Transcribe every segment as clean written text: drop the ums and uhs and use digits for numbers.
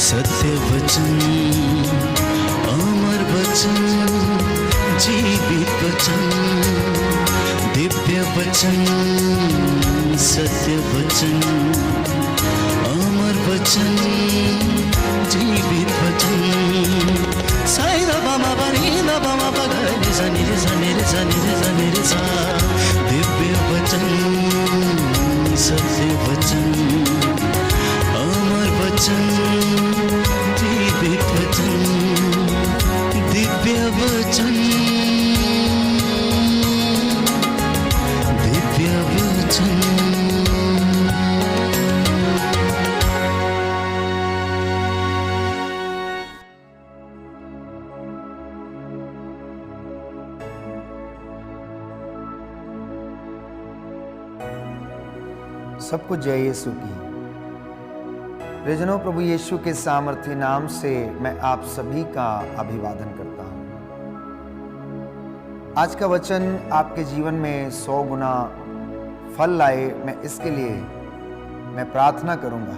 सत्य वचन, अमर वचन, जीवित वचन, दिव्य वचन, सत्य वचन, अमर वचन, जीवित वचन। साई दा बामा बनी दा बामा बगैर सनी रे सनी रे सनी रे सनी रे सा। दिव्य वचन, सत्य वचन, अमर वचन, जीवित वचन, दिव्य वचन, दिव्य वचन। सबको जय यीशु की। प्रियजनों, प्रभु यीशु के सामर्थ्य नाम से मैं आप सभी का अभिवादन करता हूं। आज का वचन आपके जीवन में 100 गुना फल लाए, मैं इसके लिए मैं प्रार्थना करूंगा।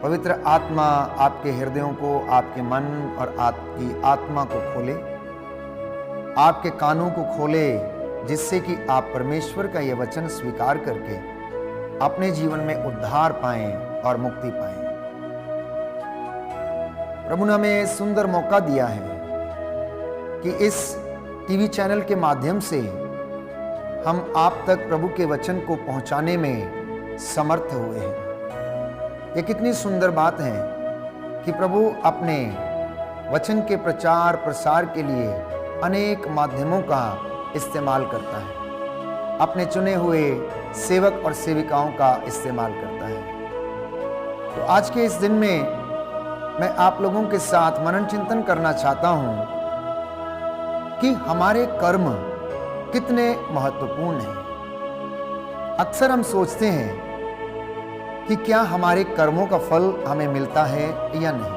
पवित्र आत्मा आपके हृदयों को, आपके मन और आपकी आत्मा को खोले, आपके कानों को खोले, जिससे कि आप परमेश्वर का यह वचन स्वीकार करके अपने जीवन में उद्धार पाएं और मुक्ति पाएं। प्रभु ने हमें सुंदर मौका दिया है कि इस टीवी चैनल के माध्यम से हम आप तक प्रभु के वचन को पहुंचाने में समर्थ हुए हैं। ये कितनी सुंदर बात है कि प्रभु अपने वचन के प्रचार प्रसार के लिए अनेक माध्यमों का इस्तेमाल करता है, अपने चुने हुए सेवक और सेविकाओं का इस्तेमाल करता है। तो आज के इस दिन में मैं आप लोगों के साथ मनन चिंतन करना चाहता हूं कि हमारे कर्म कितने महत्वपूर्ण हैं। अक्सर हम सोचते हैं कि क्या हमारे कर्मों का फल हमें मिलता है या नहीं,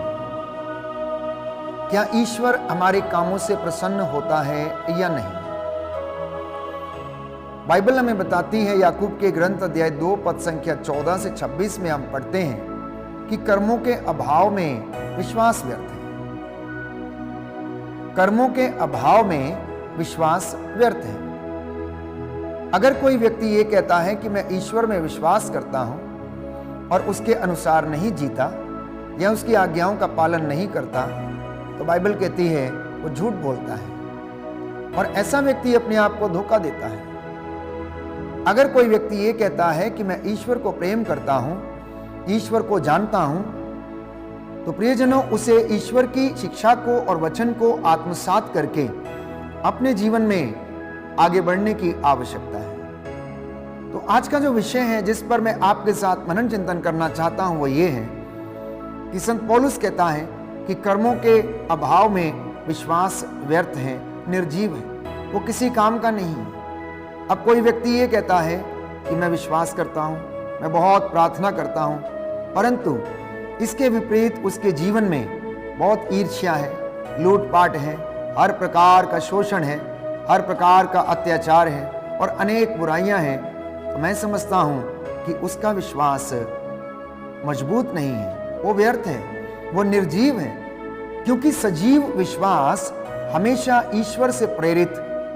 क्या ईश्वर हमारे कामों से प्रसन्न होता है या नहीं। बाइबल हमें बताती है, याकूब के ग्रंथ अध्याय 2 पद संख्या 14 से 26 में हम पढ़ते हैं कि कर्मों के अभाव में विश्वास व्यर्थ है। कर्मों के अभाव में विश्वास व्यर्थ है। अगर कोई व्यक्ति ये कहता है कि मैं ईश्वर में विश्वास करता हूं और उसके अनुसार नहीं जीता या उसकी आज्ञाओं का पालन नहीं करता, तो बाइबल कहती है वो झूठ बोलता है और ऐसा व्यक्ति अपने आप को धोखा देता है। अगर कोई व्यक्ति ये कहता है कि मैं ईश्वर को प्रेम करता हूं, ईश्वर को जानता हूं, तो प्रियजनों, उसे ईश्वर की शिक्षा को और वचन को आत्मसात करके अपने जीवन में आगे बढ़ने की आवश्यकता है। तो आज का जो विषय है जिस पर मैं आपके साथ मनन चिंतन करना चाहता हूं वो ये है कि संत पौलुस कहता है कि कर्मों के अभाव में विश्वास व्यर्थ है, निर्जीव है, वो किसी काम का नहीं है। अब कोई व्यक्ति ये कहता है कि मैं विश्वास करता हूं, मैं बहुत प्रार्थना करता हूं, परंतु इसके विपरीत उसके जीवन में बहुत ईर्ष्या है, लूटपाट है, हर प्रकार का शोषण है, हर प्रकार का अत्याचार है और अनेक बुराइयां हैं, तो मैं समझता हूं कि उसका विश्वास मजबूत नहीं है, वो व्यर्थ है, वो निर्जीव है। क्योंकि सजीव विश्वास हमेशा ईश्वर से प्रेरित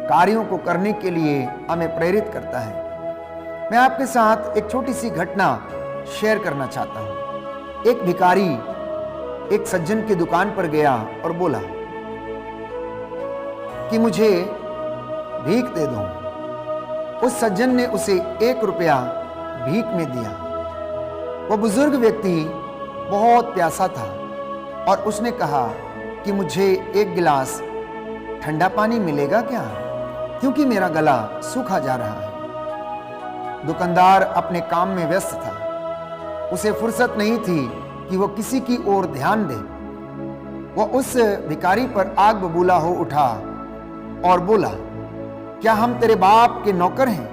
कार्यों को करने के लिए हमें प्रेरित करता है। मैं आपके साथ एक छोटी सी घटना शेयर करना चाहता हूं। एक भिखारी एक सज्जन की दुकान पर गया और बोला कि मुझे भीख दे दो। उस सज्जन ने उसे 1 रुपया भीख में दिया। वो बुजुर्ग व्यक्ति बहुत प्यासा था और उसने कहा कि मुझे 1 गिलास ठंडा पानी मिलेगा क्या, क्योंकि मेरा गला सूखा जा रहा है। दुकानदार अपने काम में व्यस्त था, उसे फुर्सत नहीं थी कि वो किसी की ओर ध्यान दे। वो उस भिखारी पर आग बबूला हो उठा और बोला, क्या हम तेरे बाप के नौकर हैं?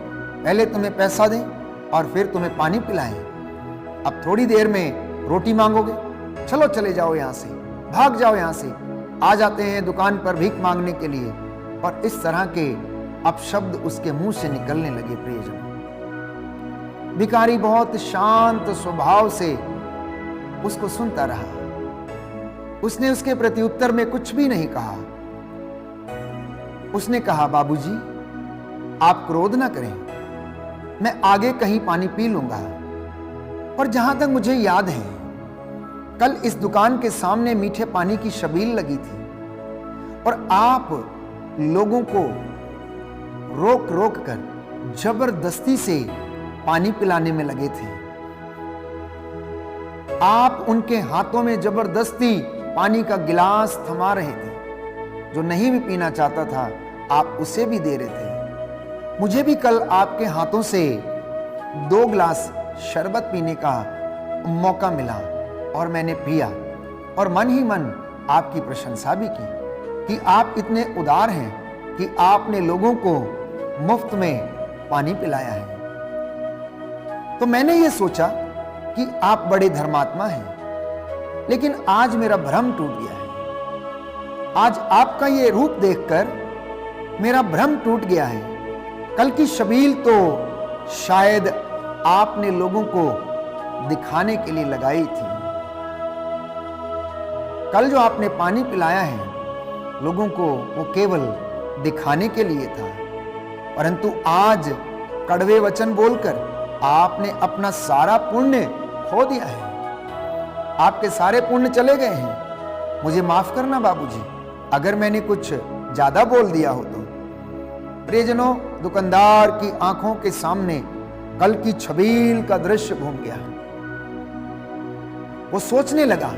पहले तुम्हें पैसा दें और फिर तुम्हें पानी पिलाएं। अब थोड़ी देर में रोटी मांगोगे? चलो चले जाओ यहां से, भाग जाओ यहां से। आ जाते हैं दुकान पर भीख मांगने के लिए। और इस तरह के अपशब्द उसके मुंह से निकलने लगे। प्रियजन, भिखारी बहुत शांत स्वभाव से उसको सुनता रहा। उसने उसके प्रत्युत्तर में कुछ भी नहीं कहा। उसने कहा, बाबूजी, आप क्रोध ना करें, मैं आगे कहीं पानी पी लूंगा। और जहां तक मुझे याद है, कल इस दुकान के सामने मीठे पानी की छबील लगी थी और आप लोगों को रोक रोक कर जबरदस्ती से पानी पिलाने में लगे थे। आप उनके हाथों में जबरदस्ती पानी का गिलास थमा रहे थे। जो नहीं भी पीना चाहता था, आप उसे भी दे रहे थे। मुझे भी कल आपके हाथों से 2 गिलास शरबत पीने का मौका मिला और मैंने पिया और मन ही मन आपकी प्रशंसा भी की कि आप इतने उदार हैं कि आपने लोगों को मुफ्त में पानी पिलाया है। तो मैंने ये सोचा कि आप बड़े धर्मात्मा हैं, लेकिन आज मेरा भ्रम टूट गया है। आज आपका ये रूप देखकर मेरा भ्रम टूट गया है। कल की छबील तो शायद आपने लोगों को दिखाने के लिए लगाई थी। कल जो आपने पानी पिलाया है लोगों को, वो केवल दिखाने के लिए था, परंतु आज कड़वे वचन बोलकर आपने अपना सारा पुण्य खो दिया है। आपके सारे पुण्य चले गए हैं। मुझे माफ करना बाबूजी, अगर मैंने कुछ ज्यादा बोल दिया हो तो। प्रियजनों, दुकानदार की आंखों के सामने कल की छबील का दृश्य घूम गया। वो सोचने लगा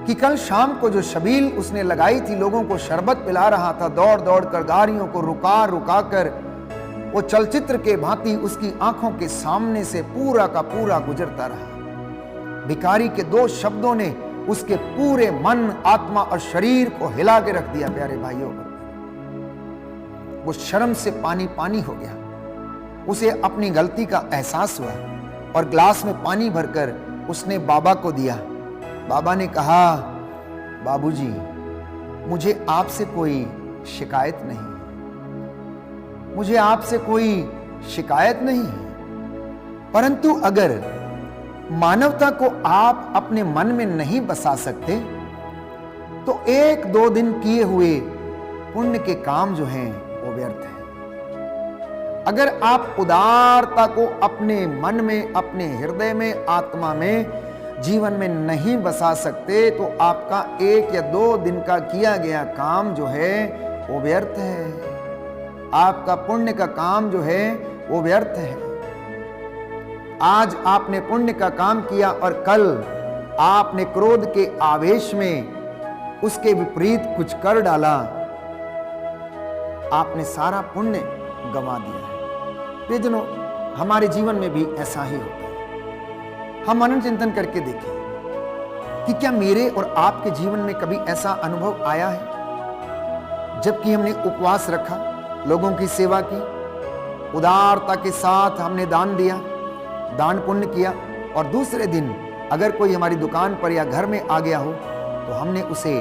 कि कल शाम को जो छबील उसने लगाई थी, लोगों को शरबत पिला रहा था, दौड़ दौड़ कर गाड़ियों को रुका रुका कर, वो चलचित्र के भांति उसकी आंखों के सामने से पूरा का पूरा गुजरता रहा। भिखारी के 2 शब्दों ने उसके पूरे मन, आत्मा और शरीर को हिला के रख दिया। प्यारे भाइयों, वो शर्म से पानी पानी हो गया। उसे अपनी गलती का एहसास हुआ और ग्लास में पानी भरकर उसने बाबा को दिया। बाबा ने कहा, बाबूजी, मुझे आपसे कोई शिकायत नहीं, मुझे आपसे कोई शिकायत नहीं है, परंतु अगर मानवता को आप अपने मन में नहीं बसा सकते तो 1-2 दिन किए हुए पुण्य के काम जो हैं वो व्यर्थ है। अगर आप उदारता को अपने मन में, अपने हृदय में, आत्मा में, जीवन में नहीं बसा सकते तो आपका 1 या 2 दिन का किया गया काम जो है वो व्यर्थ है। आपका पुण्य का काम जो है वो व्यर्थ है। आज आपने पुण्य का काम किया और कल आपने क्रोध के आवेश में उसके विपरीत कुछ कर डाला, आपने सारा पुण्य गंवा दिया है। प्रियजनों, हमारे जीवन में भी ऐसा ही होता है। हम मनन चिंतन करके देखें कि क्या मेरे और आपके जीवन में कभी ऐसा अनुभव आया है जबकि हमने उपवास रखा, लोगों की सेवा की, उदारता के साथ हमने दान दिया, दान पुण्य किया, और दूसरे दिन अगर कोई हमारी दुकान पर या घर में आ गया हो तो हमने उसे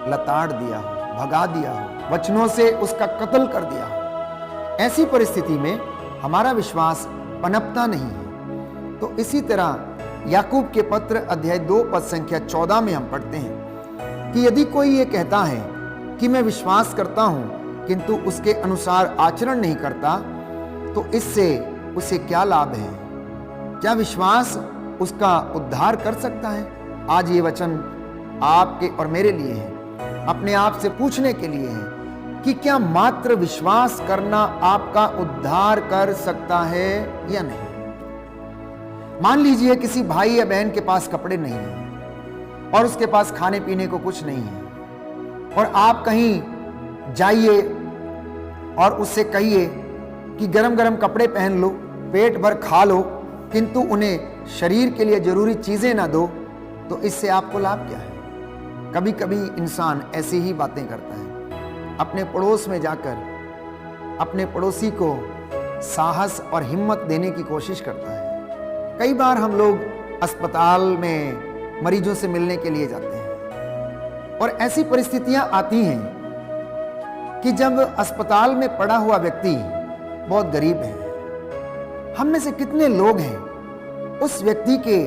लताड़ दिया हो, भगा दिया हो, वचनों से उसका कत्ल कर दिया हो। ऐसी परिस्थिति में हमारा विश्वास पनपता नहीं है। तो इसी तरह याकूब के पत्र अध्याय 2 पद संख्या 14 में हम पढ़ते हैं कि यदि कोई ये कहता है कि मैं विश्वास करता हूं किंतु उसके अनुसार आचरण नहीं करता, तो इससे उसे क्या लाभ है? क्या विश्वास उसका उद्धार कर सकता है? आज ये वचन आपके और मेरे लिए है, अपने आप से पूछने के लिए है कि क्या मात्र विश्वास करना आपका उद्धार कर सकता है या नहीं। मान लीजिए किसी भाई या बहन के पास कपड़े नहीं हैं और उसके पास खाने पीने को कुछ नहीं है, और आप कहीं जाइए और उससे कहिए कि गरम गरम कपड़े पहन लो, पेट भर खा लो, किंतु उन्हें शरीर के लिए जरूरी चीजें ना दो, तो इससे आपको लाभ क्या है? कभी कभी इंसान ऐसी ही बातें करता है। अपने पड़ोस में जाकर अपने पड़ोसी को साहस और हिम्मत देने की कोशिश करता है। कई बार हम लोग अस्पताल में मरीजों से मिलने के लिए जाते हैं और ऐसी परिस्थितियां आती हैं कि जब अस्पताल में पड़ा हुआ व्यक्ति बहुत गरीब है। हम में से कितने लोग हैं उस व्यक्ति के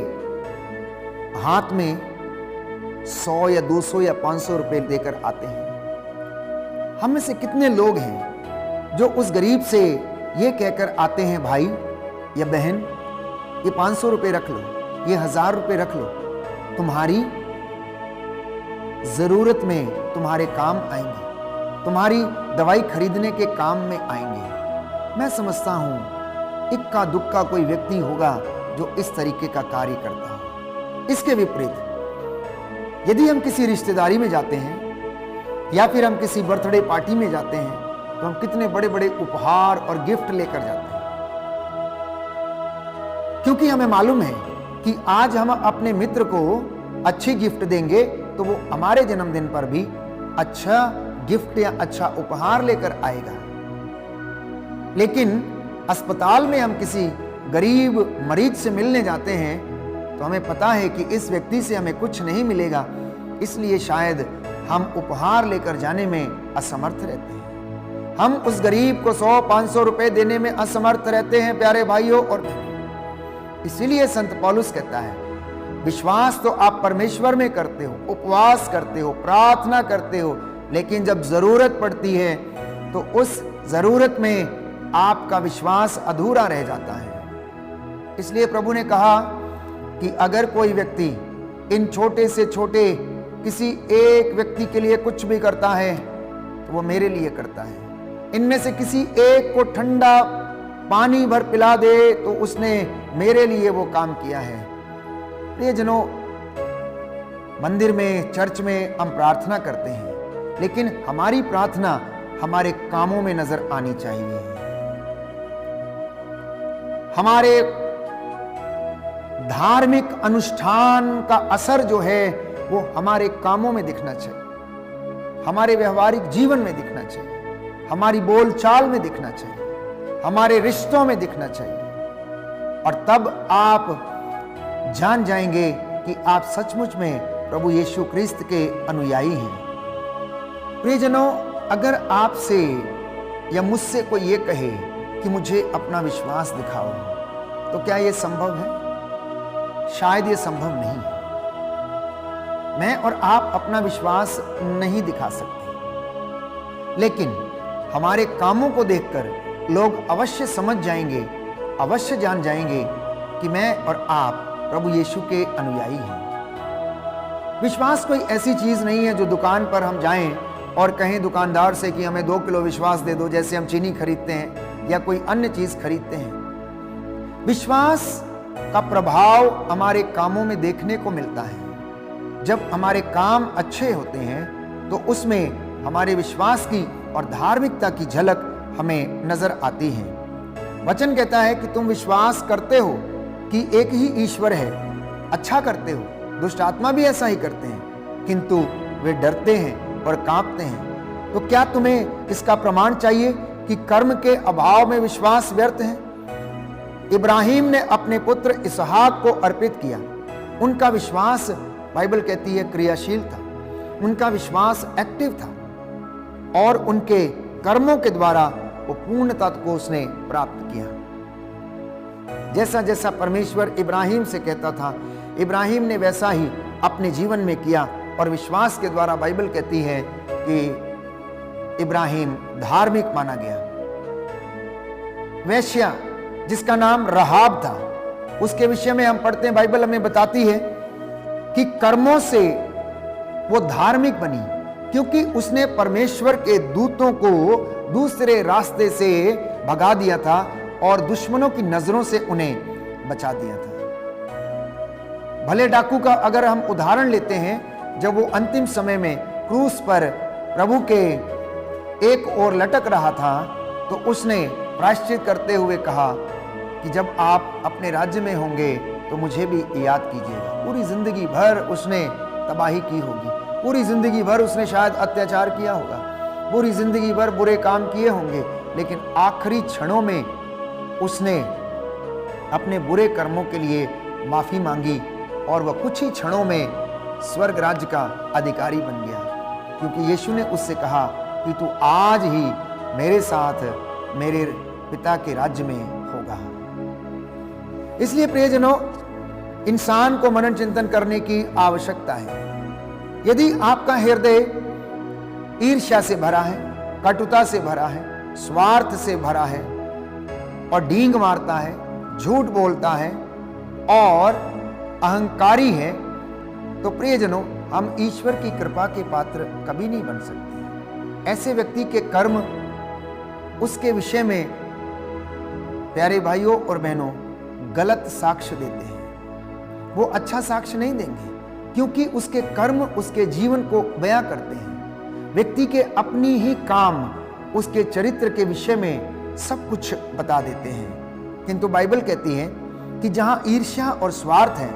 हाथ में 100 या 200 या 500 रुपए देकर आते हैं। हम में से कितने लोग हैं जो उस गरीब से ये कहकर आते हैं, भाई या बहन, ये 500 रुपए रख लो, ये 1000 रुपए रख लो, तुम्हारी जरूरत में तुम्हारे काम आएंगे, तुम्हारी दवाई खरीदने के काम में आएंगे। मैं समझता हूं इक्का दुक्का कोई व्यक्ति होगा जो इस तरीके का कार्य करता हो। इसके विपरीत यदि हम किसी रिश्तेदारी में जाते हैं या फिर हम किसी बर्थडे पार्टी में जाते हैं तो हम कितने बड़े बड़े उपहार और गिफ्ट लेकर जाते हैं, क्योंकि हमें मालूम है कि आज हम अपने मित्र को अच्छी गिफ्ट देंगे तो वो हमारे जन्मदिन पर भी अच्छा गिफ्ट या अच्छा उपहार लेकर आएगा। लेकिन अस्पताल में हम किसी गरीब मरीज से मिलने जाते हैं तो हमें पता है कि इस व्यक्ति से हमें कुछ नहीं मिलेगा, इसलिए शायद हम उपहार लेकर जाने में असमर्थ रहते हैं। हम उस गरीब को 100-500 रुपए देने में असमर्थ रहते हैं, प्यारे भाइयों और बहनों। इसीलिए संत पौलुस कहता है, विश्वास तो आप परमेश्वर में करते हो, उपवास करते हो, प्रार्थना करते हो, लेकिन जब जरूरत पड़ती है तो उस जरूरत में आपका विश्वास अधूरा रह जाता है। इसलिए प्रभु ने कहा कि अगर कोई व्यक्ति इन छोटे से छोटे किसी एक व्यक्ति के लिए कुछ भी करता है तो वो मेरे लिए करता है। इनमें से किसी एक को ठंडा पानी भर पिला दे तो उसने मेरे लिए वो काम किया है। प्रियजनों, मंदिर में, चर्च में हम प्रार्थना करते हैं, लेकिन हमारी प्रार्थना हमारे कामों में नजर आनी चाहिए। हमारे धार्मिक अनुष्ठान का असर जो है वो हमारे कामों में दिखना चाहिए, हमारे व्यवहारिक जीवन में दिखना चाहिए, हमारी बोलचाल में दिखना चाहिए, हमारे रिश्तों में दिखना चाहिए। और तब आप जान जाएंगे कि आप सचमुच में प्रभु यीशु क्रिस्त के अनुयायी हैं। प्रियजनों, अगर आपसे या मुझसे कोई ये कहे कि मुझे अपना विश्वास दिखाओ, तो क्या यह संभव है? शायद ये संभव नहीं है। मैं और आप अपना विश्वास नहीं दिखा सकते, लेकिन हमारे कामों को देखकर लोग अवश्य समझ जाएंगे, अवश्य जान जाएंगे कि मैं और आप प्रभु यीशु के अनुयायी हैं। विश्वास कोई ऐसी चीज नहीं है जो दुकान पर हम जाएं और कहें दुकानदार से कि हमें 2 किलो विश्वास दे दो, जैसे हम चीनी खरीदते हैं या कोई अन्य चीज खरीदते हैं। विश्वास का प्रभाव हमारे कामों में देखने को मिलता है। जब हमारे काम अच्छे होते हैं तो उसमें हमारे विश्वास की और धार्मिकता की झलक हमें नजर आती है। वचन कहता है कि तुम विश्वास करते हो कि एक ही ईश्वर है, अच्छा करते हो। दुष्ट आत्मा भी ऐसा ही करते हैं, किंतु वे डरते हैं और कांपते हैं। तो क्या तुम्हें इसका प्रमाण चाहिए कि कर्म के अभाव में विश्वास व्यर्थ है? इब्राहिम ने अपने पुत्र इसहाक को अर्पित किया। उनका विश्वास, बाइबल कहती है, क्रियाशील था। उनका विश्वास एक्टिव था और उनके कर्मों के द्वारा वो पूर्णता को उसने प्राप्त किया। जैसा जैसा परमेश्वर इब्राहिम से कहता था, इब्राहिम ने वैसा ही अपने जीवन में किया और विश्वास के द्वारा बाइबल कहती है कि इब्राहिम धार्मिक माना गया। वेश्या जिसका नाम रहाब था, उसके विषय में हम पढ़ते हैं, बाइबल हमें बताती है कि कर्मों से वो धार्मिक बनी क्योंकि उसने परमेश्वर के दूतों को दूसरे रास्ते से भगा दिया था और दुश्मनों की नजरों से उन्हें बचा दिया था। भले डाकू का अगर हम उदाहरण लेते हैं, जब वो अंतिम समय में क्रूस पर प्रभु के एक ओर लटक रहा था तो उसने प्रायश्चित करते हुए कहा कि जब आप अपने राज्य में होंगे तो मुझे भी याद कीजिएगा। पूरी जिंदगी भर उसने तबाही की होगी, पूरी जिंदगी भर उसने शायद अत्याचार किया होगा, पूरी जिंदगी भर बुरे काम किए होंगे, लेकिन आखिरी क्षणों में उसने अपने बुरे कर्मों के लिए माफी मांगी और वह कुछ ही क्षणों में स्वर्ग राज्य का अधिकारी बन गया, क्योंकि यीशु ने उससे कहा कि तू आज ही मेरे साथ मेरे पिता के राज्य में होगा। इसलिए प्रियजनों, इंसान को मनन चिंतन करने की आवश्यकता है। यदि आपका हृदय ईर्ष्या से भरा है, कटुता से भरा है, स्वार्थ से भरा है और डींग मारता है, झूठ बोलता है और अहंकारी है, तो प्रियजनों, हम ईश्वर की कृपा के पात्र कभी नहीं बन सकते। ऐसे व्यक्ति के कर्म उसके विषय में, प्यारे भाइयों और बहनों, गलत साक्ष्य देते हैं। वो अच्छा साक्ष्य नहीं देंगे, क्योंकि उसके कर्म उसके जीवन को बयां करते हैं। व्यक्ति के अपनी ही काम उसके चरित्र के विषय में सब कुछ बता देते हैं। किंतु बाइबल कहती है कि जहां ईर्ष्या और स्वार्थ है,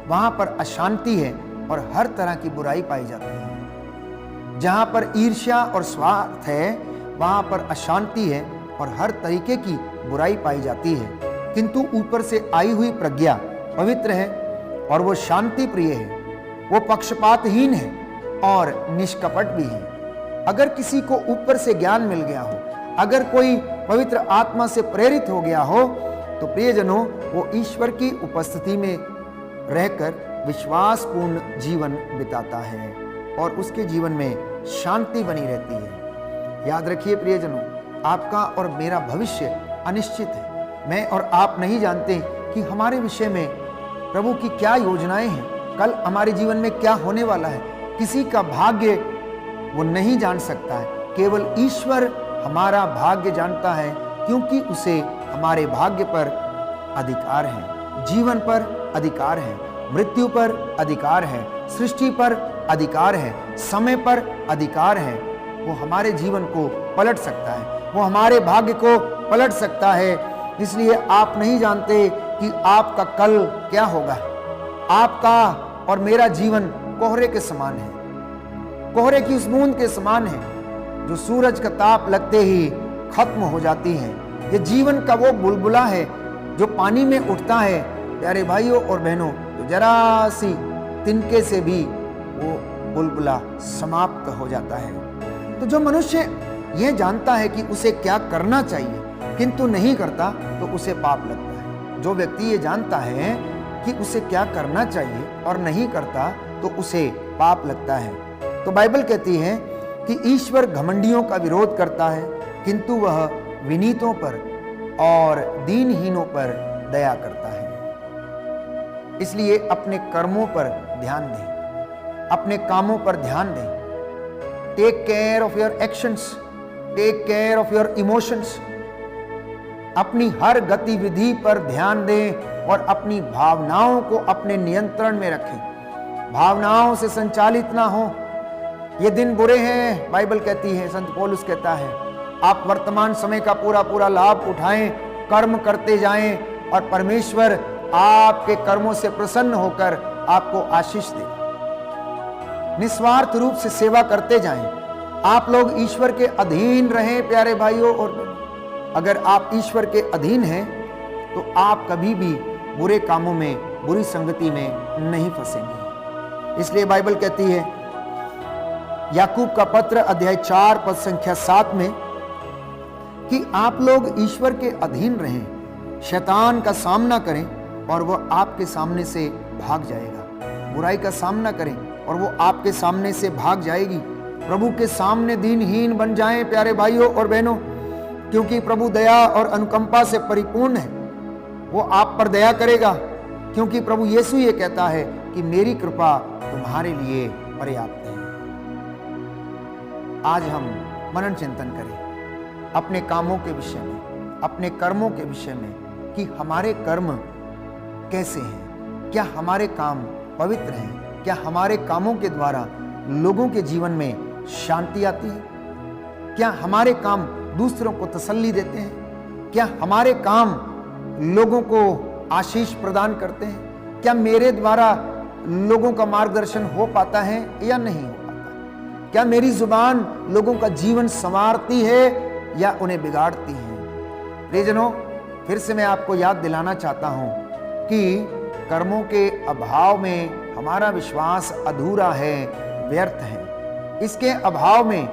वहां पर अशांति है और हर तरह की बुराई पाई जाती है। जहां पर ईर्ष्या और स्वार्थ है, वहां पर अशांति है और हर तरीके की बुराई पाई जाती है। किंतु ऊपर से आई हुई प्रज्ञा पवित्र है और वो शांति प्रिय है, वो पक्षपातहीन है और निष्कपट भी है। अगर किसी को ऊपर से ज्ञान मिल गया हो, अगर कोई पवित्र आत्मा से प्रेरित हो गया हो, तो प्रियजनों, वो ईश्वर की उपस्थिति में रहकर विश्वासपूर्ण जीवन बिताता है और उसके जीवन में शांति बनी रहती है। याद रखिए प्रियजनों, आपका और मेरा भविष्य अनिश्चित है। मैं और आप नहीं जानते कि हमारे विषय में प्रभु की क्या योजनाएं हैं, कल हमारे जीवन में क्या होने वाला है। किसी का भाग्य वो नहीं जान सकता है, केवल ईश्वर हमारा भाग्य जानता है, क्योंकि उसे हमारे भाग्य पर अधिकार है, जीवन पर अधिकार है, मृत्यु पर अधिकार है, सृष्टि पर अधिकार है, समय पर अधिकार है। वो हमारे जीवन को पलट सकता है, वो हमारे भाग्य को पलट सकता है। इसलिए आप नहीं जानते कि आपका कल क्या होगा। आपका और मेरा जीवन कोहरे के समान है, कोहरे की उस बूंद के समान है जो सूरज का ताप लगते ही खत्म हो जाती है। ये जीवन का वो बुलबुला है जो पानी में उठता है, प्यारे भाइयों और बहनों, तो जरा सी तिनके से भी वो बुलबुला समाप्त हो जाता है। तो जो मनुष्य यह जानता है कि उसे क्या करना चाहिए किंतु नहीं करता, तो उसे पाप लगता है। जो व्यक्ति ये जानता है कि उसे क्या करना चाहिए और नहीं करता, तो उसे पाप लगता है। तो बाइबल कहती है कि ईश्वर घमंडियों का विरोध करता है, किंतु वह विनीतों पर और दीनहीनों पर दया करता है। इसलिए अपने कर्मों पर ध्यान दें, अपने कामों पर ध्यान दें। Take care of your actions, take care of your emotions. अपनी हर गतिविधि पर ध्यान दें और अपनी भावनाओं को अपने नियंत्रण में रखें। भावनाओं से संचालित ना हो। ये दिन बुरे हैं, बाइबल कहती है, संत पौलुस कहता है, आप वर्तमान समय का पूरा पूरा लाभ उठाएं, कर्म करते जाएं और परमेश्वर आपके कर्मों से प्रसन्न होकर आपको आशीष दे। निस्वार्थ रूप से सेवा करते जाएं। आप लोग ईश्वर के अधीन रहें प्यारे भाइयों और बहनों। अगर आप ईश्वर के अधीन हैं तो आप कभी भी बुरे कामों में, बुरी संगति में नहीं फंसेंगे। इसलिए बाइबल कहती है याकूब का पत्र अध्याय 4 पद संख्या 7 में कि आप लोग ईश्वर के अधीन रहें, शैतान का सामना करें और वह आपके सामने से भाग जाएगा। बुराई का सामना करें और वो आपके सामने से भाग जाएगी। प्रभु के सामने दीनहीन बन जाएं प्यारे भाइयों और बहनों, क्योंकि प्रभु दया और अनुकंपा से परिपूर्ण है। वो आप पर दया करेगा, क्योंकि प्रभु यीशु ये कहता है कि मेरी कृपा तुम्हारे लिए पर्याप्त है। आज हम मनन चिंतन करें अपने कामों के विषय में, अपने कर्मों के विषय में, कि हमारे कर्म कैसे हैं। क्या हमारे काम पवित्र हैं? क्या हमारे कामों के द्वारा लोगों के जीवन में शांति आती है? क्या हमारे काम दूसरों को तसल्ली देते हैं? क्या हमारे काम लोगों को आशीष प्रदान करते हैं? क्या मेरे द्वारा लोगों का मार्गदर्शन हो पाता है या नहीं हो पाता? क्या मेरी जुबान लोगों का जीवन संवारती है या उन्हें बिगाड़ती है? प्रियजनों, फिर से मैं आपको याद दिलाना चाहता हूं कि कर्मों के अभाव में हमारा विश्वास अधूरा है, व्यर्थ है। इसके अभाव में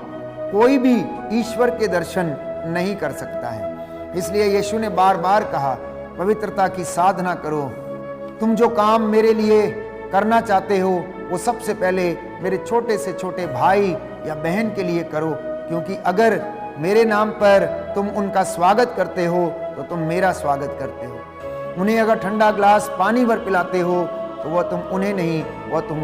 कोई भी ईश्वर के दर्शन नहीं कर सकता है। इसलिए यीशु ने बार बार कहा, पवित्रता की साधना करो। तुम जो काम मेरे लिए करना चाहते हो वो सबसे पहले मेरे छोटे से छोटे भाई या बहन के लिए करो, क्योंकि अगर मेरे नाम पर तुम उनका स्वागत करते हो तो तुम मेरा स्वागत करते हो। उन्हें अगर ठंडा ग्लास पानी भर पिलाते हो तो वह तुम उन्हें नहीं, वह तुम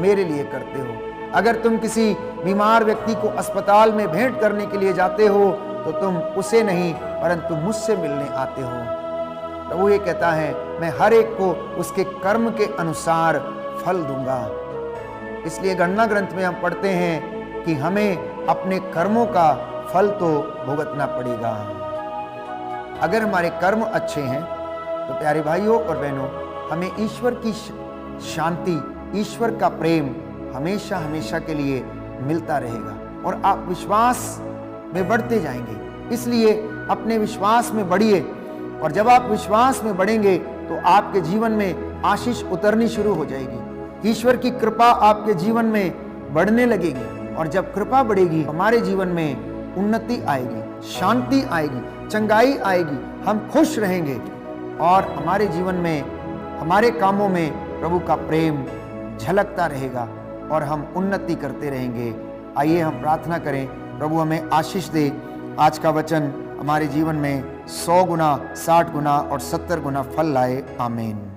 मेरे लिए करते हो। अगर तुम किसी बीमार व्यक्ति को अस्पताल में भेंट करने के लिए जाते हो तो तुम उसे नहीं परंतु मुझसे मिलने आते हो। प्रभु ये कहता है, मैं हर एक को उसके कर्म के अनुसार फल दूंगा। इसलिए गणना ग्रंथ में हम पढ़ते हैं कि हमें अपने कर्मों का फल तो भुगतना पड़ेगा। अगर हमारे कर्म अच्छे हैं तो प्यारे भाइयों और बहनों, हमें ईश्वर की शांति, ईश्वर का प्रेम हमेशा हमेशा के लिए मिलता रहेगा और आप विश्वास में बढ़ते जाएंगे। इसलिए अपने विश्वास में बढ़िए, और जब आप विश्वास में बढ़ेंगे तो आपके जीवन में आशीष उतरनी शुरू हो जाएगी। ईश्वर की कृपा आपके जीवन में बढ़ने लगेगी, और जब कृपा बढ़ेगी हमारे जीवन में उन्नति आएगी, शांति आएगी, चंगाई आएगी, हम खुश रहेंगे और हमारे जीवन में, हमारे कामों में प्रभु का प्रेम झलकता रहेगा और हम उन्नति करते रहेंगे। आइए हम प्रार्थना करें, प्रभु हमें आशीष दे। आज का वचन हमारे जीवन में 100 गुना, 60 गुना और 70 गुना फल लाए। आमीन।